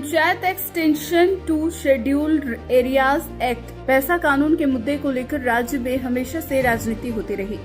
Panchayat extension to scheduled areas act PESA कानून के मुद्दे को लेकर राज्य में हमेशा से राजनीति होती रही।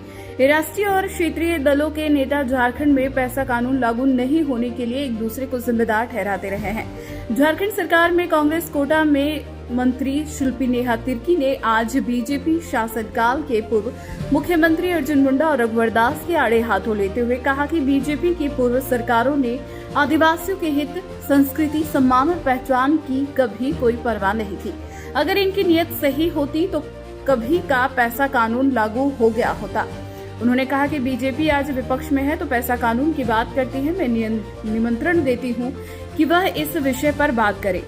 राष्ट्रीय और क्षेत्रीय दलों के नेता झारखंड में पैसा कानून लागू नहीं होने के लिए एक दूसरे को जिम्मेदार ठहराते रहे हैं। झारखंड सरकार में कांग्रेस कोटा में मंत्री शिल्पी नेहा तिर्की ने आज बीजेपी शासनकाल के पूर्व मुख्यमंत्री अर्जुन मुंडा और रघुवर दास के आड़े हाथों लेते हुए कहा कि बीजेपी की पूर्व सरकारों ने आदिवासियों के हित, संस्कृति, सम्मान और पहचान की कभी कोई परवाह नहीं थी। अगर इनकी नियत सही होती तो कभी का पैसा कानून लागू हो गया होता। उन्होंने कहा कि बीजेपी आज विपक्ष में है तो पैसा कानून की बात करती है। मैं निमंत्रण देती हूं कि वह इस विषय पर बात करे।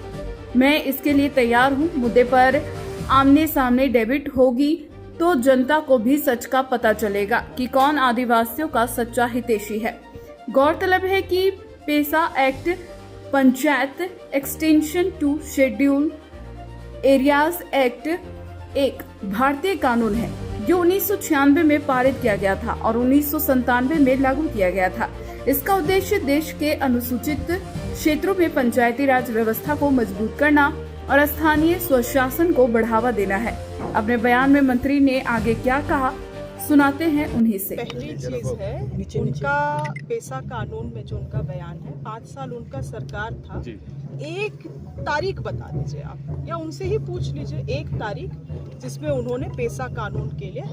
मैं इसके लिए तैयार हूं। मुद्दे पर आमने सामने डेबिट होगी तो जनता को भी सच का पता चलेगा कि कौन आदिवासियों का सच्चा हितैषी है। गौरतलब है कि PESA act panchayat extension to schedule areas act एक भारतीय कानून है जो 1996 में पारित किया गया था और 1997 में लागू किया गया था। इसका उद्देश्य देश के अनुसूचित क्षेत्रों में पंचायती राज व्यवस्था को मजबूत करना और स्थानीय स्वशासन को बढ़ावा देना है। अपने बयान में मंत्री ने आगे क्या कहा, सुनाते हैं उन्हीं से। पहली चीज है उनका पैसा कानून में जो उनका बयान है, 5 साल उनका सरकार था, एक तारीख बता दीजिए आप या उनसे ही पूछ लीजिए एक तारीख जिसमें उन्होंने पैसा कानून के लिए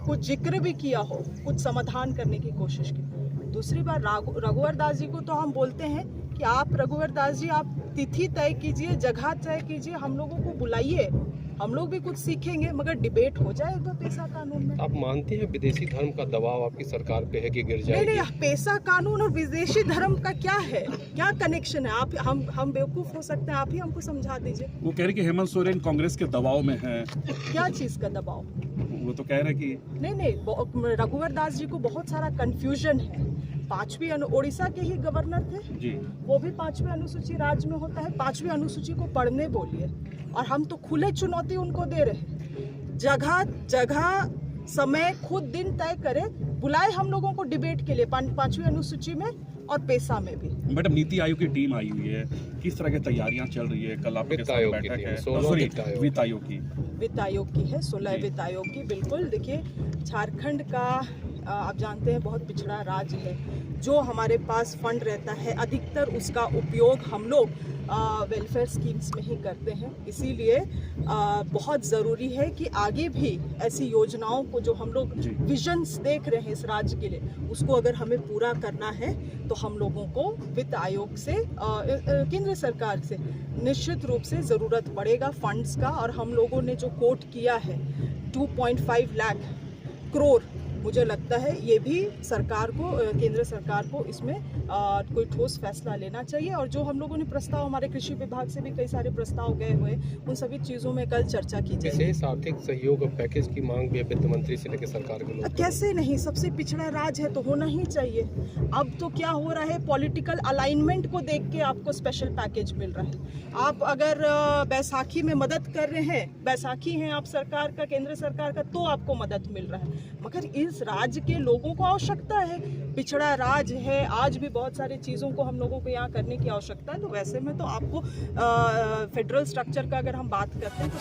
कुछ जिक्र भी किया हो, कुछ समाधान करने की कोशिश की। दूसरी बार रघुवर दास जी को तो हम बोलते हैं कि आप रघुवर दास जी आप तिथि तय कीजिए, जगह तय कीजिए, हम लोगों को बुलाइए, हम लोग भी कुछ सीखेंगे, मगर डिबेट हो जाएगा पैसा कानून में। आप मानते हैं विदेशी धर्म का दबाव आपकी सरकार पे है कि गिर जाएगी? नहीं, पैसा कानून और विदेशी धर्म का क्या है, क्या कनेक्शन है? आप हम बेवकूफ हो सकते हैं, आप ही हमको समझा दीजिए। वो कह रहे कि हेमंत सोरेन कांग्रेस के दबाव में है। क्या चीज का दबाव? वो तो कह रहे कि नहीं, रघुवर दास जी को बहुत सारा कंफ्यूजन है। 5वीं उड़ीसा के ही गवर्नर थे जी, वो भी 5वीं अनुसूची राज्य में होता है। 5वीं अनुसूची को पढ़ने बोलिए और हम तो खुले चुनौती उनको दे रहे हैं। जगह समय खुद दिन तय करे, बुलाए हम लोगों को डिबेट के लिए 5वीं अनुसूची में और पैसा में भी। मैडम, नीति आयोग की टीम आई हुई है, किस तरह की तैयारियां चल रही है? कल आपके साथ बैठक है, वित्त आयोग की है, 16 वित्त आयोग की। बिल्कुल, देखिए झारखंड का आप जानते हैं बहुत पिछड़ा राज्य है। जो हमारे पास फंड रहता है अधिकतर उसका उपयोग हम लोग वेलफेयर स्कीम्स में ही करते हैं। इसीलिए बहुत ज़रूरी है कि आगे भी ऐसी योजनाओं को जो हम लोग विजन्स देख रहे हैं इस राज्य के लिए, उसको अगर हमें पूरा करना है तो हम लोगों को वित्त आयोग से केंद्र सरकार से निश्चित रूप से ज़रूरत पड़ेगा फंड्स का। और हम लोगों ने जो कोट किया है 2.5 लाख करोड़, मुझे लगता है ये भी सरकार को, केंद्र सरकार को इसमें कोई ठोस फैसला लेना चाहिए। और जो हम लोगों ने प्रस्ताव, हमारे कृषि विभाग से भी कई सारे प्रस्ताव गए हुए, उन सभी चीज़ों में कल चर्चा की जाएगी। विशेष आर्थिक सहयोग और पैकेज की मांग भी वित्त मंत्री से लेकर सरकार के लोग। कैसे नहीं, सबसे पिछड़ा राज्य है तो होना ही चाहिए। अब तो क्या हो रहा है, पॉलिटिकल अलाइनमेंट को देख के आपको स्पेशल पैकेज मिल रहा है। आप अगर बैसाखी में मदद कर रहे हैं, बैसाखी हैं आप सरकार का, केंद्र सरकार का, तो आपको मदद मिल रहा है। मगर इस राज्य के लोगों को आवश्यकता है, पिछड़ा राज्य है, आज भी बहुत सारी चीज़ों को हम लोगों को यहाँ करने की आवश्यकता है। तो वैसे में तो आपको फेडरल स्ट्रक्चर का अगर हम बात करते हैं तो